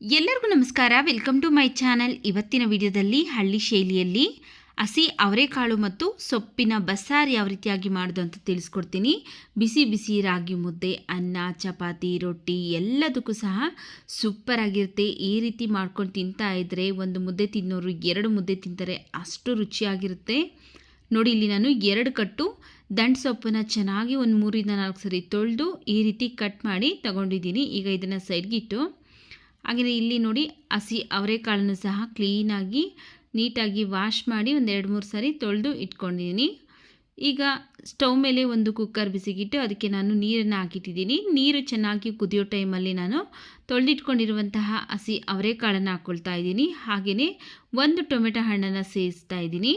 ಎಲ್ಲರಿಗೂ ನಮಸ್ಕಾರ. Welcome to my channel. ಇವತ್ತಿನ ವಿಡಿಯೋದಲ್ಲಿ ಹಳ್ಳಿ ಶೈಲಿಯಲ್ಲಿ ಹಸಿ ಅವರೆಕಾಳು ಮತ್ತು ಸೊಪ್ಪಿನ ಬಸ್ಸಾರು ಯಾವ ರೀತಿಯಾಗಿ ಮಾಡೋದು ಅಂತ ತಿಳಿಸ್ಕೊಡ್ತೀನಿ. ಬಿಸಿ ಬಿಸಿ ರಾಗಿ ಮುದ್ದೆ, ಅನ್ನ, ಚಪಾತಿ, ರೊಟ್ಟಿ ಎಲ್ಲದಕ್ಕೂ ಸಹ ಸೂಪರ್ ಆಗಿರುತ್ತೆ. ಈ ರೀತಿ ಮಾಡ್ಕೊಂಡು ತಿಂತಾ ಇದ್ದರೆ ಒಂದು ಮುದ್ದೆ ತಿನ್ನೋರು 2 ಮುದ್ದೆ ತಿಂತಾರೆ, ಅಷ್ಟು ರುಚಿಯಾಗಿರುತ್ತೆ. ನೋಡಿ, ಇಲ್ಲಿ ನಾನು 2 ಕಟ್ಟು ದಂಟು ಸೊಪ್ಪನ್ನು ಚೆನ್ನಾಗಿ ಒಂದು 3-4 ಸರಿ ತೊಳೆದು ಈ ರೀತಿ ಕಟ್ ಮಾಡಿ ತಗೊಂಡಿದ್ದೀನಿ. ಈಗ ಇದನ್ನು ಸೈಡ್ಗಿಟ್ಟು, ಹಾಗೆಯೇ ಇಲ್ಲಿ ನೋಡಿ ಹಸಿ ಅವರೆಕಾಳನ್ನು ಸಹ ಕ್ಲೀನಾಗಿ ನೀಟಾಗಿ ವಾಶ್ ಮಾಡಿ ಒಂದು 2-3 ಸಾರಿ ತೊಳೆದು ಇಟ್ಕೊಂಡಿದ್ದೀನಿ. ಈಗ ಸ್ಟವ್ ಮೇಲೆ ಒಂದು ಕುಕ್ಕರ್ ಬಿಸಿಗಿಟ್ಟು ಅದಕ್ಕೆ ನಾನು ನೀರನ್ನು ಹಾಕಿಟ್ಟಿದ್ದೀನಿ. ನೀರು ಚೆನ್ನಾಗಿ ಕುದಿಯೋ ಟೈಮಲ್ಲಿ ನಾನು ತೊಳೆದಿಟ್ಕೊಂಡಿರುವಂತಹ ಹಸಿ ಅವರೆಕಾಳನ್ನು ಹಾಕ್ಕೊಳ್ತಾ ಇದ್ದೀನಿ. ಹಾಗೆಯೇ 1 ಟೊಮೆಟೊ ಹಣ್ಣನ್ನು ಸೇರಿಸ್ತಾ ಇದ್ದೀನಿ.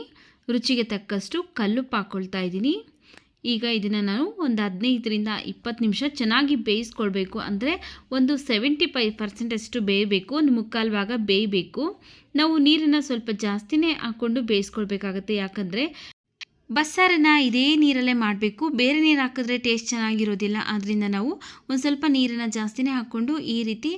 ರುಚಿಗೆ ತಕ್ಕಷ್ಟು ಕಲ್ಲುಪ್ಪು ಹಾಕ್ಕೊಳ್ತಾ ಇದ್ದೀನಿ. ಈಗ ಇದನ್ನು ನಾನು ಒಂದು 15-20 ನಿಮಿಷ ಚೆನ್ನಾಗಿ ಬೇಯಿಸ್ಕೊಳ್ಬೇಕು. ಅಂದರೆ ಒಂದು 75% ಅಷ್ಟು ಬೇಯಬೇಕು, ಒಂದು 3/4 ಭಾಗ ಬೇಯಬೇಕು. ನಾವು ನೀರನ್ನು ಸ್ವಲ್ಪ ಜಾಸ್ತಿನೇ ಹಾಕ್ಕೊಂಡು ಬೇಯಿಸ್ಕೊಳ್ಬೇಕಾಗತ್ತೆ. ಯಾಕಂದರೆ ಬಸ್ಸಾರನ್ನು ಇದೇ ನೀರಲ್ಲೇ ಮಾಡಬೇಕು, ಬೇರೆ ನೀರು ಹಾಕಿದ್ರೆ ಟೇಸ್ಟ್ ಚೆನ್ನಾಗಿರೋದಿಲ್ಲ. ಆದ್ದರಿಂದ ನಾವು ಒಂದು ಸ್ವಲ್ಪ ನೀರನ್ನು ಜಾಸ್ತಿನೇ ಹಾಕ್ಕೊಂಡು ಈ ರೀತಿ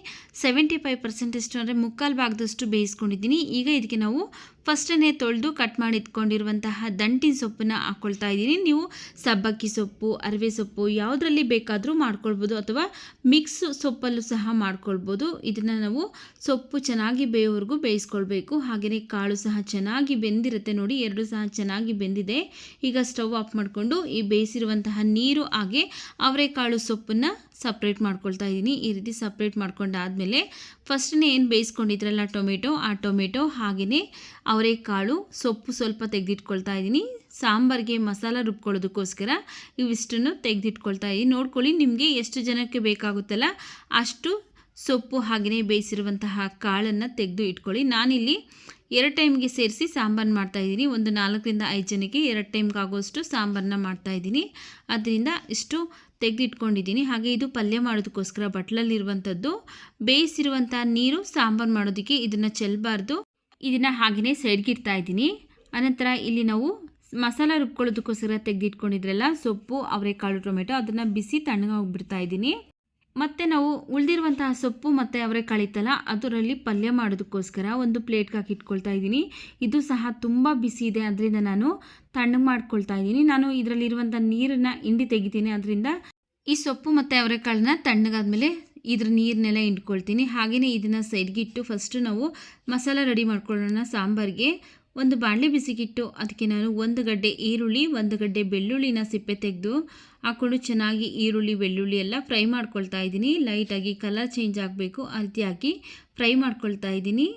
75% ಅಷ್ಟು ಅಂದರೆ 3/4 ಭಾಗದಷ್ಟು ಬೇಯಿಸ್ಕೊಂಡಿದ್ದೀನಿ. ಈಗ ಇದಕ್ಕೆ ನಾವು ಫಸ್ಟನ್ನೇ ತೊಳೆದು ಕಟ್ ಮಾಡಿ ಇಟ್ಕೊಂಡಿರುವಂತಹ ದಂಟಿನ ಸೊಪ್ಪನ್ನು ಹಾಕ್ಕೊಳ್ತಾ ಇದ್ದೀನಿ. ನೀವು ಸಬ್ಬಕ್ಕಿ ಸೊಪ್ಪು, ಅರಿವೆ ಸೊಪ್ಪು ಯಾವುದರಲ್ಲಿ ಬೇಕಾದರೂ ಮಾಡ್ಕೊಳ್ಬೋದು, ಅಥವಾ ಮಿಕ್ಸ್ ಸೊಪ್ಪಲ್ಲೂ ಸಹ ಮಾಡ್ಕೊಳ್ಬೋದು. ಇದನ್ನು ನಾವು ಸೊಪ್ಪು ಚೆನ್ನಾಗಿ ಬೇಯೋವರೆಗೂ ಬೇಯಿಸ್ಕೊಳ್ಬೇಕು. ಹಾಗೆಯೇ ಕಾಳು ಸಹ ಚೆನ್ನಾಗಿ ಬೆಂದಿರುತ್ತೆ. ನೋಡಿ, 2 ಸಹ ಚೆನ್ನಾಗಿ ಬೆಂದಿದೆ. ಈಗ ಸ್ಟವ್ ಆಫ್ ಮಾಡಿಕೊಂಡು ಈ ಬೇಯಿಸಿರುವಂತಹ ನೀರು ಹಾಗೆ ಅವರೆಕಾಳು ಸೊಪ್ಪನ್ನು ಸಪ್ರೇಟ್ ಮಾಡ್ಕೊಳ್ತಾ ಇದ್ದೀನಿ. ಈ ರೀತಿ ಸಪ್ರೇಟ್ ಮಾಡ್ಕೊಂಡಾದಮೇಲೆ ಫಸ್ಟ್ನೇ ಏನು ಬೇಯಿಸ್ಕೊಂಡಿದ್ರಲ್ಲ ಆ ಟೊಮೆಟೊ ಹಾಗೆಯೇ ಅವರೆಕಾಳು ಸೊಪ್ಪು ಸ್ವಲ್ಪ ತೆಗೆದಿಟ್ಕೊಳ್ತಾ ಇದ್ದೀನಿ. ಸಾಂಬಾರಿಗೆ ಮಸಾಲ ರುಬ್ಕೊಳ್ಳೋದಕ್ಕೋಸ್ಕರ ಇವಿಷ್ಟನ್ನು ತೆಗೆದಿಟ್ಕೊಳ್ತಾ ಇದ್ದೀನಿ. ನೋಡ್ಕೊಳ್ಳಿ, ನಿಮಗೆ ಎಷ್ಟು ಜನಕ್ಕೆ ಬೇಕಾಗುತ್ತಲ್ಲ ಅಷ್ಟು ಸೊಪ್ಪು ಹಾಗೆಯೇ ಬೇಯಿಸಿರುವಂತಹ ಕಾಳನ್ನು ತೆಗೆದು ಇಟ್ಕೊಳ್ಳಿ. ನಾನಿಲ್ಲಿ 2 ಟೈಮ್ಗೆ ಸೇರಿಸಿ ಸಾಂಬಾರು ಮಾಡ್ತಾಯಿದ್ದೀನಿ. ಒಂದು 4-5 ಜನಕ್ಕೆ 2 ಟೈಮ್ಗೆ ಆಗೋಷ್ಟು ಸಾಂಬಾರನ್ನ ಮಾಡ್ತಾಯಿದ್ದೀನಿ. ಅದರಿಂದ ಇಷ್ಟು ತೆಗೆದಿಟ್ಕೊಂಡಿದ್ದೀನಿ. ಹಾಗೆ ಇದು ಪಲ್ಯ ಮಾಡೋದಕ್ಕೋಸ್ಕರ ಬಟ್ಲಲ್ಲಿರುವಂಥದ್ದು. ಬೇಯಿಸಿರುವಂಥ ನೀರು ಸಾಂಬಾರು ಮಾಡೋದಕ್ಕೆ ಇದನ್ನು ಚೆಲ್ಲಬಾರ್ದು. ಇದನ್ನು ಹಾಗೆಯೇ ಸೈಡ್ಗಿಡ್ತಾ ಇದ್ದೀನಿ. ಅನಂತರ ಇಲ್ಲಿ ನಾವು ಮಸಾಲ ರುಬ್ಕೊಳ್ಳೋದಕ್ಕೋಸ್ಕರ ತೆಗೆದಿಟ್ಕೊಂಡಿದ್ರಲ್ಲ ಸೊಪ್ಪು, ಅವರೆಕಾಳು, ಟೊಮೆಟೊ, ಅದನ್ನು ಬಿಸಿ ತಣ್ಣಗೆ ಹೋಗ್ಬಿಡ್ತಾ ಇದ್ದೀನಿ. ಮತ್ತು ನಾವು ಉಳಿದಿರುವಂತಹ ಸೊಪ್ಪು ಮತ್ತು ಅವರೆಕಾಳು ಇತ್ತಲ್ಲ ಅದರಲ್ಲಿ ಪಲ್ಯ ಮಾಡೋದಕ್ಕೋಸ್ಕರ ಒಂದು ಪ್ಲೇಟ್ಗೆ ಹಾಕಿ ಇಟ್ಕೊಳ್ತಾ ಇದ್ದೀನಿ. ಇದು ಸಹ ತುಂಬ ಬಿಸಿ ಇದೆ, ಅದರಿಂದ ನಾನು ತಣ್ಣಗೆ ಮಾಡ್ಕೊಳ್ತಾ ಇದ್ದೀನಿ. ನಾನು ಇದರಲ್ಲಿರುವಂಥ ನೀರನ್ನು ಹಿಂಡಿ ತೆಗಿತೀನಿ. ಅದರಿಂದ ಈ ಸೊಪ್ಪು ಮತ್ತು ಅವರೆಕಾಳನ್ನ ತಣ್ಣಗಾದ್ಮೇಲೆ ಇದ್ರ ನೀರನ್ನೆಲ್ಲ ಹಿಂಡ್ಕೊಳ್ತೀನಿ. ಹಾಗೆಯೇ ಇದನ್ನು ಸೈಡ್ಗಿಟ್ಟು ಫಸ್ಟು ನಾವು ಮಸಾಲ ರೆಡಿ ಮಾಡ್ಕೊಳ್ಳೋಣ. ಸಾಂಬಾರಿಗೆ ಒಂದು ಬಾಣಲೆ ಬಿಸಿಗಿಟ್ಟು ಅದಕ್ಕೆ ನಾನು 1 ಗಡ್ಡೆ ಈರುಳ್ಳಿ, 1 ಗಡ್ಡೆ ಬೆಳ್ಳುಳ್ಳಿನ ಸಿಪ್ಪೆ ತೆಗೆದು ಹಾಕ್ಕೊಂಡು ಚೆನ್ನಾಗಿ ಈರುಳ್ಳಿ, ಬೆಳ್ಳುಳ್ಳಿ ಎಲ್ಲ ಫ್ರೈ ಮಾಡ್ಕೊಳ್ತಾ ಇದ್ದೀನಿ. ಲೈಟಾಗಿ ಕಲರ್ ಚೇಂಜ್ ಆಗಬೇಕು, ಆ ರೀತಿಯಾಗಿ ಫ್ರೈ ಮಾಡ್ಕೊಳ್ತಾ ಇದ್ದೀನಿ.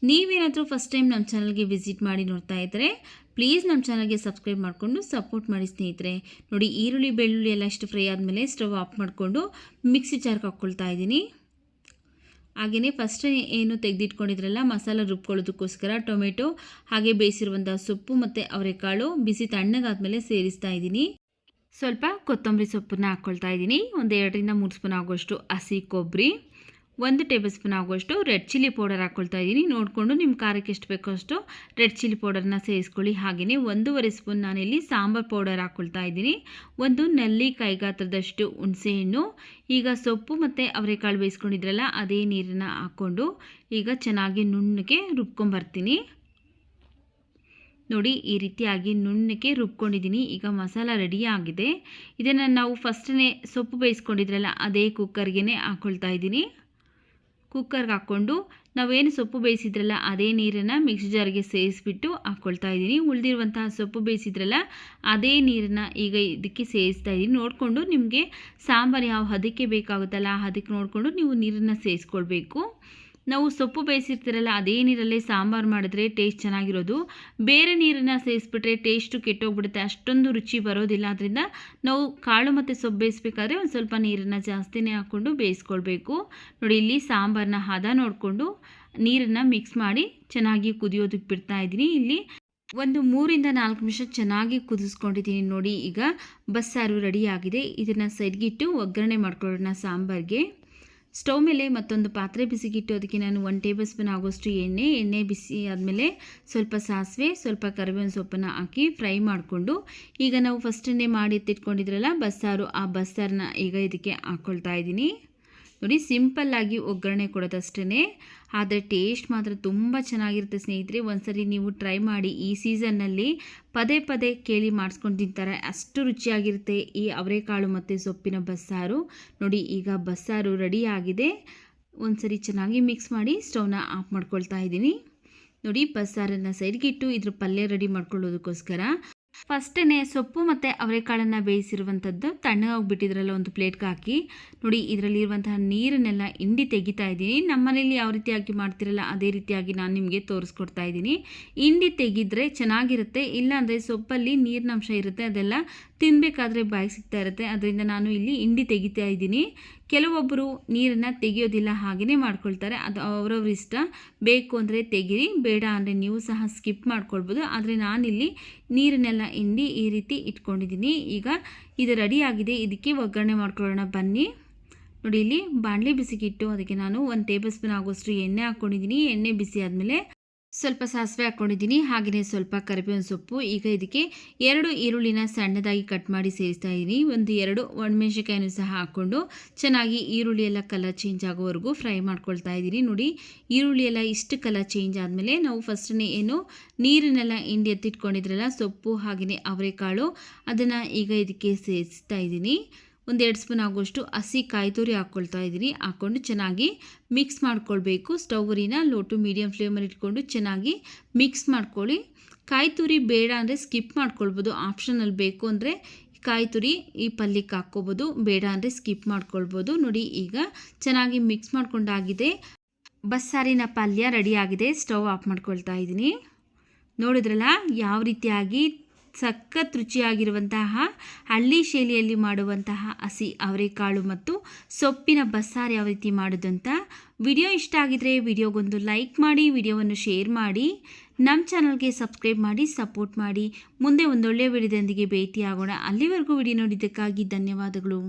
ನೀವೇನಾದರೂ ಫಸ್ಟ್ ಟೈಮ್ ನಮ್ಮ ಚಾನಲ್ಗೆ ವಿಸಿಟ್ ಮಾಡಿ ನೋಡ್ತಾ ಇದ್ದರೆ ಪ್ಲೀಸ್ ನಮ್ಮ ಚಾನಲ್ಗೆ ಸಬ್ಸ್ಕ್ರೈಬ್ ಮಾಡಿಕೊಂಡು ಸಪೋರ್ಟ್ ಮಾಡಿ ಸ್ನೇಹಿತರೆ. ನೋಡಿ, ಈರುಳ್ಳಿ, ಬೆಳ್ಳುಳ್ಳಿ ಎಲ್ಲ ಇಷ್ಟು ಫ್ರೈ ಆದಮೇಲೆ ಸ್ಟವ್ ಆಫ್ ಮಾಡಿಕೊಂಡು ಮಿಕ್ಸಿ ಜಾರ್ಗೆ ಹಾಕ್ಕೊಳ್ತಾ ಇದ್ದೀನಿ. ಹಾಗೆಯೇ ಫಸ್ಟ್ ಏನು ತೆಗೆದಿಟ್ಕೊಂಡಿದ್ರಲ್ಲ ಮಸಾಲ ರುಬ್ಕೊಳ್ಳೋದಕ್ಕೋಸ್ಕರ ಟೊಮೆಟೊ ಹಾಗೆ ಬೇಯಿಸಿರುವಂಥ ಸೊಪ್ಪು ಮತ್ತು ಅವರೆಕಾಳು ಬಿಸಿ ತಣ್ಣಗಾದ್ಮೇಲೆ ಸೇರಿಸ್ತಾ ಇದ್ದೀನಿ. ಸ್ವಲ್ಪ ಕೊತ್ತಂಬರಿ ಸೊಪ್ಪನ್ನ ಹಾಕ್ಕೊಳ್ತಾ ಇದ್ದೀನಿ. ಒಂದು 2-3 ಸ್ಪೂನ್ ಆಗೋಷ್ಟು ಹಸಿ ಕೊಬ್ಬರಿ, 1 ಟೇಬಲ್ ಸ್ಪೂನ್ ಆಗೋಷ್ಟು ರೆಡ್ ಚಿಲ್ಲಿ ಪೌಡರ್ ಹಾಕ್ಕೊಳ್ತಾ ಇದ್ದೀನಿ. ನೋಡಿಕೊಂಡು ನಿಮ್ಮ ಖಾರಕ್ಕೆ ಎಷ್ಟು ಬೇಕೋ ಅಷ್ಟು ರೆಡ್ ಚಿಲ್ಲಿ ಪೌಡರ್ನ ಸೇರಿಸ್ಕೊಳ್ಳಿ. ಹಾಗೆಯೇ 1.5 ಸ್ಪೂನ್ ನಾನಿಲ್ಲಿ ಸಾಂಬಾರು ಪೌಡರ್ ಹಾಕ್ಕೊಳ್ತಾ ಇದ್ದೀನಿ. 1 ನೆಲ್ಲಿಕಾಯಿ ಗಾತ್ರದಷ್ಟು ಹುಣಸೆಹಣ್ಣು. ಈಗ ಸೊಪ್ಪು ಮತ್ತು ಅವರೆಕಾಳು ಬೇಯಿಸ್ಕೊಂಡಿದ್ರಲ್ಲ ಅದೇ ನೀರನ್ನು ಹಾಕ್ಕೊಂಡು ಈಗ ಚೆನ್ನಾಗಿ ನುಣ್ಣಗೆ ರುಬ್ಕೊಂಬರ್ತೀನಿ. ನೋಡಿ, ಈ ರೀತಿಯಾಗಿ ನುಣ್ಣಗೆ ರುಬ್ಕೊಂಡಿದ್ದೀನಿ. ಈಗ ಮಸಾಲ ರೆಡಿ ಆಗಿದೆ. ಇದನ್ನು ನಾವು ಫಸ್ಟೇ ಸೊಪ್ಪು ಬೇಯಿಸ್ಕೊಂಡಿದ್ರಲ್ಲ ಅದೇ ಕುಕ್ಕರ್ಗೆ ಹಾಕ್ಕೊಳ್ತಾ ಇದ್ದೀನಿ. ಕುಕ್ಕರ್ಗೆ ಹಾಕ್ಕೊಂಡು ನಾವೇನು ಸೊಪ್ಪು ಬೇಯಿಸಿದ್ರಲ್ಲ ಅದೇ ನೀರನ್ನು ಮಿಕ್ಸಿ ಜಾರ್ಗೆ ಸೇರಿಸ್ಬಿಟ್ಟು ಹಾಕ್ಕೊಳ್ತಾ ಇದ್ದೀನಿ. ಉಳಿದಿರುವಂತಹ ಸೊಪ್ಪು ಬೇಯಿಸಿದ್ರಲ್ಲ ಅದೇ ನೀರನ್ನು ಈಗ ಇದಕ್ಕೆ ಸೇರಿಸ್ತಾ ಇದ್ದೀನಿ. ನೋಡಿಕೊಂಡು ನಿಮಗೆ ಸಾಂಬಾರು ಯಾವ ಹದಕ್ಕೆ ಬೇಕಾಗುತ್ತಲ್ಲ ಆ ಹದಕ್ಕೆ ನೋಡಿಕೊಂಡು ನೀವು ನೀರನ್ನು ಸೇರಿಸ್ಕೊಳ್ಬೇಕು. ನಾವು ಸೊಪ್ಪು ಬೇಯಿಸಿರ್ತೀರಲ್ಲ ಅದೇ ನೀರಲ್ಲೇ ಸಾಂಬಾರು ಮಾಡಿದ್ರೆ ಟೇಸ್ಟ್ ಚೆನ್ನಾಗಿರೋದು. ಬೇರೆ ನೀರನ್ನು ಸೇರಿಸ್ಬಿಟ್ರೆ ಟೇಸ್ಟು ಕೆಟ್ಟೋಗ್ಬಿಡುತ್ತೆ, ಅಷ್ಟೊಂದು ರುಚಿ ಬರೋದಿಲ್ಲ. ಅದರಿಂದ ನಾವು ಕಾಳು ಮತ್ತು ಸೊಪ್ಪು ಬೇಯಿಸ್ಬೇಕಾದ್ರೆ ಒಂದು ಸ್ವಲ್ಪ ನೀರನ್ನು ಜಾಸ್ತಿನೇ ಹಾಕ್ಕೊಂಡು ಬೇಯಿಸ್ಕೊಳ್ಬೇಕು. ನೋಡಿ, ಇಲ್ಲಿ ಸಾಂಬಾರನ್ನ ಹದ ನೋಡಿಕೊಂಡು ನೀರನ್ನು ಮಿಕ್ಸ್ ಮಾಡಿ ಚೆನ್ನಾಗಿ ಕುದಿಯೋದಕ್ಕೆ ಬಿಡ್ತಾ ಇದ್ದೀನಿ. ಇಲ್ಲಿ ಒಂದು 3-4 ನಿಮಿಷ ಚೆನ್ನಾಗಿ ಕುದಿಸ್ಕೊಂಡಿದ್ದೀನಿ. ನೋಡಿ, ಈಗ ಬಸ್ಸಾರು ರೆಡಿ ಆಗಿದೆ. ಇದನ್ನು ಸೈಡ್ಗಿಟ್ಟು ಒಗ್ಗರಣೆ ಮಾಡ್ಕೊಳ್ಳೋಣ. ಸಾಂಬಾರಿಗೆ ಸ್ಟವ್ ಮೇಲೆ ಮತ್ತೊಂದು ಪಾತ್ರೆ ಬಿಸಿಗಿಟ್ಟು ಅದಕ್ಕೆ ನಾನು 1 ಟೇಬಲ್ ಸ್ಪೂನ್ ಆಗೋಷ್ಟು ಎಣ್ಣೆ ಬಿಸಿ ಆದಮೇಲೆ ಸ್ವಲ್ಪ ಸಾಸಿವೆ, ಸ್ವಲ್ಪ ಕರಿಬೇವಿನ ಸೊಪ್ಪನ್ನು ಹಾಕಿ ಫ್ರೈ ಮಾಡಿಕೊಂಡು ಈಗ ನಾವು ಫಸ್ಟನ್ನೇ ಮಾಡಿ ಎತ್ತಿಟ್ಕೊಂಡಿದ್ರಲ್ಲ ಬಸ್ಸಾರು, ಆ ಬಸ್ಸಾರನ್ನ ಈಗ ಇದಕ್ಕೆ ಹಾಕ್ಕೊಳ್ತಾ ಇದ್ದೀನಿ. ನೋಡಿ ಸಿಂಪಲ್ಲಾಗಿ ಒಗ್ಗರಣೆ ಕೊಡೋದಷ್ಟೇ, ಆದರೆ ಟೇಸ್ಟ್ ಮಾತ್ರ ತುಂಬ ಚೆನ್ನಾಗಿರುತ್ತೆ ಸ್ನೇಹಿತರೆ. ಒಂದ್ಸರಿ ನೀವು ಟ್ರೈ ಮಾಡಿ. ಈ ಸೀಸನ್ನಲ್ಲಿ ಪದೇ ಪದೇ ಕೇಳಿ ಮಾಡಿಸ್ಕೊಂಡು ತಿಂತಾರೆ, ಅಷ್ಟು ರುಚಿಯಾಗಿರುತ್ತೆ ಈ ಅವರೆಕಾಳು ಮತ್ತು ಸೊಪ್ಪಿನ ಬಸ್ಸಾರು. ನೋಡಿ ಈಗ ಬಸ್ಸಾರು ರೆಡಿ ಆಗಿದೆ. ಒಂದ್ಸರಿ ಚೆನ್ನಾಗಿ ಮಿಕ್ಸ್ ಮಾಡಿ ಸ್ಟವ್ನ ಆಫ್ ಮಾಡ್ಕೊಳ್ತಾ ಇದ್ದೀನಿ. ನೋಡಿ ಬಸ್ಸಾರನ್ನು ಸೈಡ್ಗಿಟ್ಟು ಇದ್ರ ಪಲ್ಯ ರೆಡಿ ಮಾಡ್ಕೊಳ್ಳೋದಕ್ಕೋಸ್ಕರ ಫಸ್ಟೇ ಸೊಪ್ಪು ಮತ್ತು ಅವರೆಕಾಳನ್ನು ಬೇಯಿಸಿರುವಂಥದ್ದು ತಣ್ಣಗಾಗ್ಬಿಟ್ಟಿದ್ರಲ್ಲ ಒಂದು ಪ್ಲೇಟ್ಗೆ ಹಾಕಿ, ನೋಡಿ ಇದರಲ್ಲಿರುವಂತಹ ನೀರನ್ನೆಲ್ಲ ಹಿಂಡಿ ತೆಗಿತಾ ಇದ್ದೀನಿ. ನಮ್ಮನೇಲಿ ಯಾವ ರೀತಿಯಾಗಿ ಮಾಡ್ತಿರಲ್ಲ ಅದೇ ರೀತಿಯಾಗಿ ನಾನು ನಿಮಗೆ ತೋರಿಸ್ಕೊಡ್ತಾ ಇದ್ದೀನಿ. ಹಿಂಡಿ ತೆಗೆದ್ರೆ ಚೆನ್ನಾಗಿರುತ್ತೆ, ಇಲ್ಲಾಂದರೆ ಸೊಪ್ಪಲ್ಲಿ ನೀರಿನಂಶ ಇರುತ್ತೆ, ಅದೆಲ್ಲ ತಿನ್ನಬೇಕಾದ್ರೆ ಬಾಯಿಗೆ ಸಿಗ್ತಾ ಇರುತ್ತೆ. ಅದರಿಂದ ನಾನು ಇಲ್ಲಿ ಹಿಂಡಿ ತೆಗಿತಾ ಇದ್ದೀನಿ. ಕೆಲವೊಬ್ಬರು ನೀರನ್ನು ತೆಗೆಯೋದಿಲ್ಲ, ಹಾಗೆಯೇ ಮಾಡ್ಕೊಳ್ತಾರೆ. ಅದು ಅವರವ್ರ ಇಷ್ಟ. ಬೇಕು ಅಂದರೆ ತೆಗೀರಿ, ಬೇಡ ಅಂದರೆ ನೀವು ಸಹ ಸ್ಕಿಪ್ ಮಾಡ್ಕೊಳ್ಬೋದು. ಆದರೆ ನಾನಿಲ್ಲಿ ನೀರನ್ನೆಲ್ಲ ಹಿಂಡಿ ಈ ರೀತಿ ಇಟ್ಕೊಂಡಿದ್ದೀನಿ. ಈಗ ಇದು ರೆಡಿ ಆಗಿದೆ, ಇದಕ್ಕೆ ಒಗ್ಗರಣೆ ಮಾಡ್ಕೊಳ್ಳೋಣ ಬನ್ನಿ. ನೋಡಿ ಇಲ್ಲಿ ಬಾಣಲೆ ಬಿಸಿಗಿಟ್ಟು ಅದಕ್ಕೆ ನಾನು 1 ಟೇಬಲ್ ಸ್ಪೂನ್ ಆಗೋಷ್ಟು ಎಣ್ಣೆ ಹಾಕ್ಕೊಂಡಿದ್ದೀನಿ. ಎಣ್ಣೆ ಬಿಸಿ ಆದಮೇಲೆ ಸ್ವಲ್ಪ ಸಾಸಿವೆ ಹಾಕ್ಕೊಂಡಿದ್ದೀನಿ, ಹಾಗೆಯೇ ಸ್ವಲ್ಪ ಕರಿಬೇವಿನ ಸೊಪ್ಪು. ಈಗ ಇದಕ್ಕೆ 2 ಈರುಳ್ಳಿನ ಸಣ್ಣದಾಗಿ ಕಟ್ ಮಾಡಿ ಸೇರಿಸ್ತಾ ಇದ್ದೀನಿ. 2 ಒಣಮೆಣಸಿನಕಾಯಿನೂ ಸಹ ಹಾಕ್ಕೊಂಡು ಚೆನ್ನಾಗಿ ಈರುಳ್ಳಿ ಎಲ್ಲ ಕಲರ್ ಚೇಂಜ್ ಆಗೋವರೆಗೂ ಫ್ರೈ ಮಾಡ್ಕೊಳ್ತಾ ಇದ್ದೀನಿ. ನೋಡಿ ಈರುಳ್ಳಿ ಎಲ್ಲ ಇಷ್ಟು ಕಲರ್ ಚೇಂಜ್ ಆದಮೇಲೆ ನಾವು ಫಸ್ಟೇ ಏನು ನೀರನ್ನೆಲ್ಲ ಹಿಂಡಿ ಎತ್ತಿಟ್ಕೊಂಡಿದ್ರಲ್ಲ ಸೊಪ್ಪು ಹಾಗೆಯೇ ಅವರೆಕಾಳು, ಅದನ್ನು ಈಗ ಇದಕ್ಕೆ ಸೇರಿಸ್ತಾ ಇದ್ದೀನಿ. 1-2 ಸ್ಪೂನ್ ಆಗೋಷ್ಟು ಹಸಿ ಕಾಯಿ ತುರಿ ಹಾಕ್ಕೊಳ್ತಾ ಇದ್ದೀನಿ. ಹಾಕ್ಕೊಂಡು ಚೆನ್ನಾಗಿ ಮಿಕ್ಸ್ ಮಾಡ್ಕೊಳ್ಬೇಕು. ಸ್ಟವ್ ಉರಿನ ಲೋ ಟು ಮೀಡಿಯಮ್ ಫ್ಲೇಮಲ್ಲಿ ಇಟ್ಕೊಂಡು ಚೆನ್ನಾಗಿ ಮಿಕ್ಸ್ ಮಾಡ್ಕೊಳ್ಳಿ. ಕಾಯಿ ತುರಿ ಬೇಡ ಅಂದರೆ ಸ್ಕಿಪ್ ಮಾಡ್ಕೊಳ್ಬೋದು, ಆಪ್ಷನಲ್ಲಿ. ಬೇಕು ಅಂದರೆ ಕಾಯಿ ತುರಿ ಈ ಪಲ್ಯಕ್ಕೆ ಹಾಕ್ಕೋಬೋದು, ಬೇಡ ಅಂದರೆ ಸ್ಕಿಪ್ ಮಾಡ್ಕೊಳ್ಬೋದು. ನೋಡಿ ಈಗ ಚೆನ್ನಾಗಿ ಮಿಕ್ಸ್ ಮಾಡ್ಕೊಂಡಾಗಿದೆ. ಬಸ್ಸಾರಿನ ಪಲ್ಯ ರೆಡಿ ಆಗಿದೆ. ಸ್ಟವ್ ಆಫ್ ಮಾಡ್ಕೊಳ್ತಾ ಇದ್ದೀನಿ. ನೋಡಿದ್ರಲ್ಲ ಯಾವ ರೀತಿಯಾಗಿ ಸಖತ್ ರುಚಿಯಾಗಿರುವಂತಹ ಹಳ್ಳಿ ಶೈಲಿಯಲ್ಲಿ ಮಾಡುವಂತಹ ಹಸಿ ಅವರೆಕಾಳು ಮತ್ತು ಸೊಪ್ಪಿನ ಬಸ್ಸಾರು ಯಾವ ರೀತಿ ಮಾಡೋದು ಅಂತ. ವಿಡಿಯೋ ಇಷ್ಟ ಆಗಿದ್ರೆ ವಿಡಿಯೋಗೊಂದು ಲೈಕ್ ಮಾಡಿ, ವಿಡಿಯೋವನ್ನು ಶೇರ್ ಮಾಡಿ, ನಮ್ಮ ಚಾನಲ್ಗೆ ಸಬ್ಸ್ಕ್ರೈಬ್ ಮಾಡಿ ಸಪೋರ್ಟ್ ಮಾಡಿ. ಮುಂದೆ ಒಂದೊಳ್ಳೆಯ ವಿಡಿಯೋದೊಂದಿಗೆ ಭೇಟಿಯಾಗೋಣ. ಅಲ್ಲಿವರೆಗೂ ವಿಡಿಯೋ ನೋಡಿದ್ದಕ್ಕಾಗಿ ಧನ್ಯವಾದಗಳು.